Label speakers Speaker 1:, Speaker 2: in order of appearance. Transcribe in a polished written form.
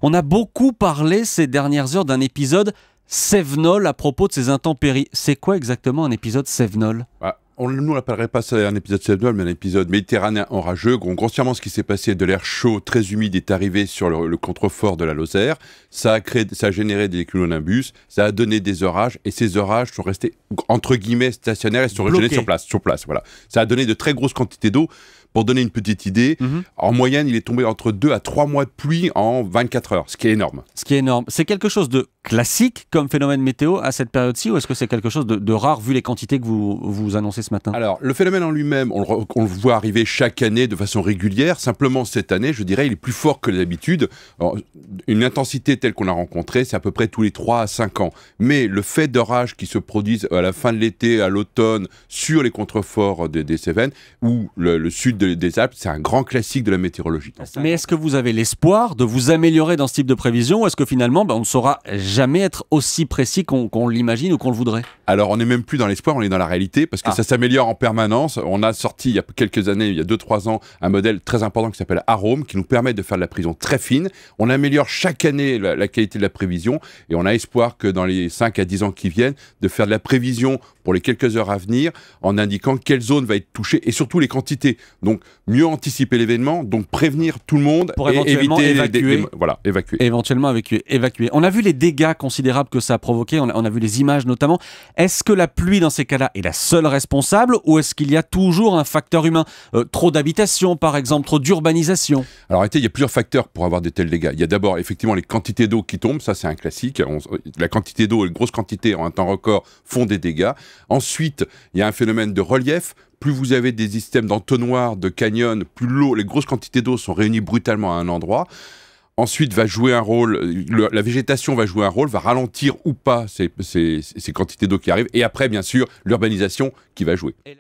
Speaker 1: On a beaucoup parlé ces dernières heures d'un épisode Cévenol à propos de ces intempéries. C'est quoi exactement un épisode Cévenol ?
Speaker 2: Nous, on l'appellerait pas ça un épisode Cévenol, mais un épisode méditerranéen orageux. Grossièrement, ce qui s'est passé, de l'air chaud très humide est arrivé sur le contrefort de la Lozère. Ça a généré des cumulonimbus, ça a donné des orages, et ces orages sont restés, entre guillemets, stationnaires et sont regelés sur place. Voilà. Ça a donné de très grosses quantités d'eau. Pour donner une petite idée, en moyenne, il est tombé entre 2 à 3 mois de pluie en 24 heures, ce qui est énorme.
Speaker 1: Ce qui est énorme. C'est quelque chose de classique comme phénomène météo à cette période-ci, ou est-ce que c'est quelque chose de rare vu les quantités que vous annoncez ce matin ?
Speaker 2: Alors, le phénomène en lui-même, on le voit arriver chaque année de façon régulière. Simplement, cette année, je dirais, il est plus fort que d'habitude. Une intensité telle qu'on a rencontrée, c'est à peu près tous les 3 à 5 ans. Mais le fait d'orages qui se produisent à la fin de l'été, à l'automne, sur les contreforts des Cévennes, ou le sud des Alpes, c'est un grand classique de la météorologie.
Speaker 1: Mais est-ce que vous avez l'espoir de vous améliorer dans ce type de prévision, ou est-ce que finalement, on ne saura jamais être aussi précis qu'on l'imagine ou qu'on le voudrait ?
Speaker 2: Alors, on n'est même plus dans l'espoir, on est dans la réalité, parce que ça s'améliore en permanence. On a sorti, il y a quelques années, il y a 2-3 ans, un modèle très important qui s'appelle Arome, qui nous permet de faire de la prévision très fine. On améliore chaque année la qualité de la prévision, et on a espoir que dans les 5 à 10 ans qui viennent, de faire de la prévision pour les quelques heures à venir, en indiquant quelle zone va être touchée, et surtout les quantités. Donc, mieux anticiper l'événement, donc prévenir tout le monde
Speaker 1: pour
Speaker 2: et
Speaker 1: éventuellement
Speaker 2: éviter
Speaker 1: évacuer. Éventuellement évacuer. On a vu les dégâts considérables que ça a provoqué, on a vu les images notamment. Est-ce que la pluie dans ces cas-là est la seule responsable, ou est-ce qu'il y a toujours un facteur humain ? Trop d'habitation par exemple, trop d'urbanisation ?
Speaker 2: Alors il y a plusieurs facteurs pour avoir de tels dégâts. Il y a d'abord effectivement les quantités d'eau qui tombent, ça c'est un classique. La quantité d'eau et les grosses quantités en un temps record font des dégâts. Ensuite, il y a un phénomène de relief. Plus vous avez des systèmes d'entonnoirs, de canyons, plus les grosses quantités d'eau sont réunies brutalement à un endroit. Ensuite, va jouer un rôle, la végétation va jouer un rôle, va ralentir ou pas ces quantités d'eau qui arrivent. Et après, bien sûr, l'urbanisation qui va jouer.